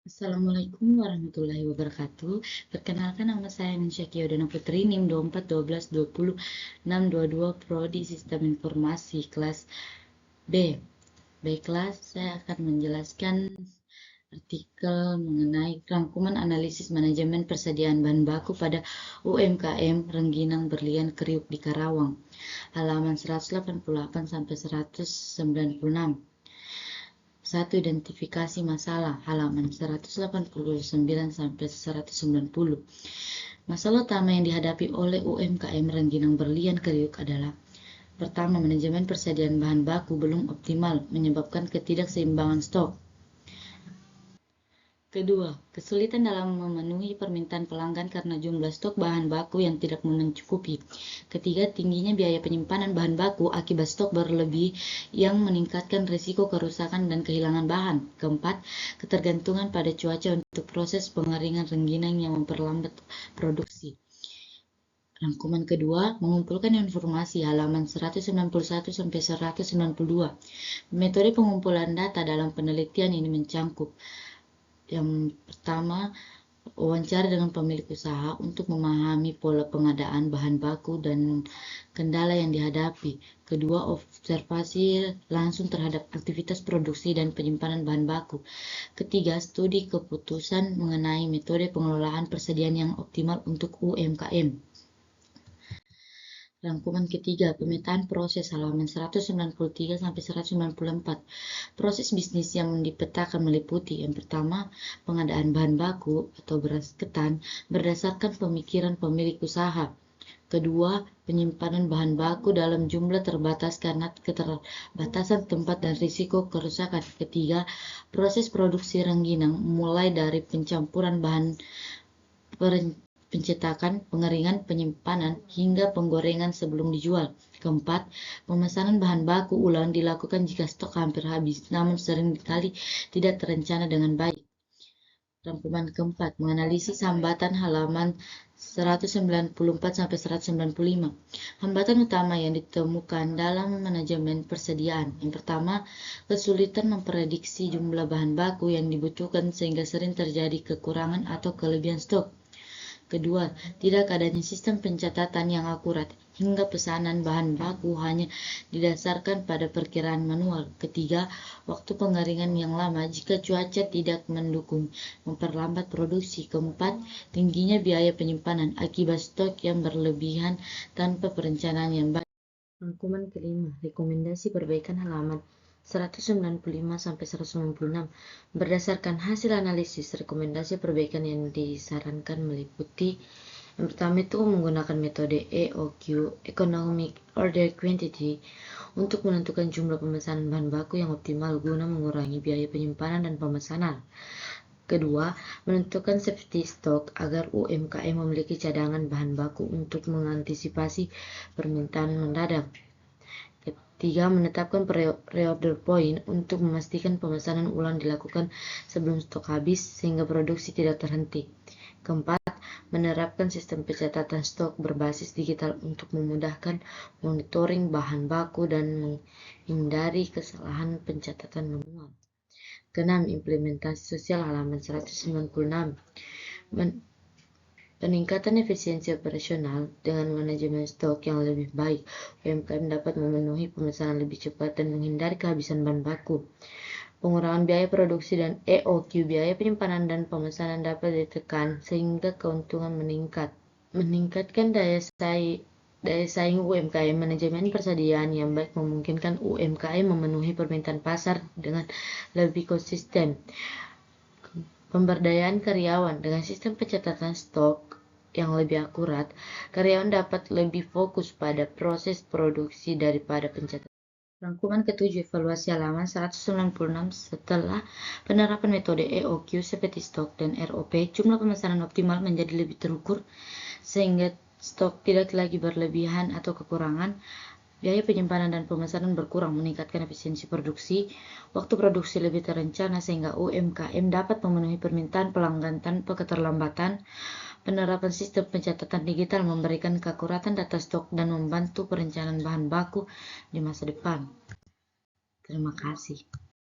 Assalamualaikum warahmatullahi wabarakatuh. Perkenalkan, nama saya Ninsyakia Yodana Putri, NIM 24 12 20 Prodi Sistem Informasi kelas B. Baiklah, saya akan menjelaskan artikel mengenai rangkuman analisis manajemen persediaan bahan baku pada UMKM Rengginang Berlian Kriuk di Karawang, halaman 188 sampai 196. 1. Identifikasi masalah, halaman 189 sampai 190. Masalah utama yang dihadapi oleh UMKM Rengginang Berlian Kriuk adalah: pertama, manajemen persediaan bahan baku belum optimal, menyebabkan ketidakseimbangan stok. Kedua, kesulitan dalam memenuhi permintaan pelanggan karena jumlah stok bahan baku yang tidak mencukupi. Ketiga, tingginya biaya penyimpanan bahan baku akibat stok berlebih yang meningkatkan risiko kerusakan dan kehilangan bahan. Keempat, ketergantungan pada cuaca untuk proses pengeringan rengginang yang memperlambat produksi. Rangkuman kedua, mengumpulkan informasi, halaman 191 sampai 192. Metode pengumpulan data dalam penelitian ini mencangkup: yang pertama, wawancara dengan pemilik usaha untuk memahami pola pengadaan bahan baku dan kendala yang dihadapi. Kedua, observasi langsung terhadap aktivitas produksi dan penyimpanan bahan baku. Ketiga, studi keputusan mengenai metode pengelolaan persediaan yang optimal untuk UMKM. Rangkuman ketiga, pemetaan proses, halaman 193 sampai 194. Proses bisnis yang dipetakan meliputi: yang pertama, pengadaan bahan baku atau beras ketan berdasarkan pemikiran pemilik usaha. Kedua, penyimpanan bahan baku dalam jumlah terbatas karena keterbatasan tempat dan risiko kerusakan. Ketiga, proses produksi rengginang mulai dari pencampuran bahan, pencetakan, pengeringan, penyimpanan, hingga penggorengan sebelum dijual. Keempat, pemesanan bahan baku ulang dilakukan jika stok hampir habis, namun seringkali tidak terencana dengan baik. Rangkuman keempat, menganalisis hambatan, halaman 194 sampai 195. Hambatan utama yang ditemukan dalam manajemen persediaan. Yang pertama, kesulitan memprediksi jumlah bahan baku yang dibutuhkan sehingga sering terjadi kekurangan atau kelebihan stok. Kedua, tidak adanya sistem pencatatan yang akurat, hingga pesanan bahan baku hanya didasarkan pada perkiraan manual. Ketiga, waktu pengeringan yang lama jika cuaca tidak mendukung, memperlambat produksi. Keempat, tingginya biaya penyimpanan akibat stok yang berlebihan tanpa perencanaan yang baik. Rangkuman kelima, rekomendasi perbaikan, halaman 195 sampai 196. Berdasarkan hasil analisis, rekomendasi perbaikan yang disarankan meliputi: yang pertama itu menggunakan metode EOQ, Economic Order Quantity, untuk menentukan jumlah pemesanan bahan baku yang optimal guna mengurangi biaya penyimpanan dan pemesanan. Kedua, menentukan safety stock agar UMKM memiliki cadangan bahan baku untuk mengantisipasi permintaan mendadak. Ketiga, menetapkan pre-order point untuk memastikan pemesanan ulang dilakukan sebelum stok habis sehingga produksi tidak terhenti. Keempat, menerapkan sistem pencatatan stok berbasis digital untuk memudahkan monitoring bahan baku dan menghindari kesalahan pencatatan manual. Keenam, implementasi sosial, halaman 196. Peningkatan efisiensi operasional dengan manajemen stok yang lebih baik, UMKM dapat memenuhi pemesanan lebih cepat dan menghindari kehabisan bahan baku. Pengurangan biaya produksi dan EOQ, biaya penyimpanan dan pemesanan, dapat ditekan sehingga keuntungan meningkat. Meningkatkan daya saing UMKM, manajemen persediaan yang baik memungkinkan UMKM memenuhi permintaan pasar dengan lebih konsisten. Pemberdayaan karyawan, dengan sistem pencatatan stok yang lebih akurat, karyawan dapat lebih fokus pada proses produksi daripada pencatatan. Rangkuman ketujuh, evaluasi, halaman 196. Setelah penerapan metode EOQ, safety stock, dan ROP, jumlah pemesanan optimal menjadi lebih terukur sehingga stok tidak lagi berlebihan atau kekurangan. Biaya penyimpanan dan pemesanan berkurang, meningkatkan efisiensi produksi. Waktu produksi lebih terencana sehingga UMKM dapat memenuhi permintaan pelanggan tanpa keterlambatan. Penerapan sistem pencatatan digital memberikan keakuratan data stok dan membantu perencanaan bahan baku di masa depan. Terima kasih.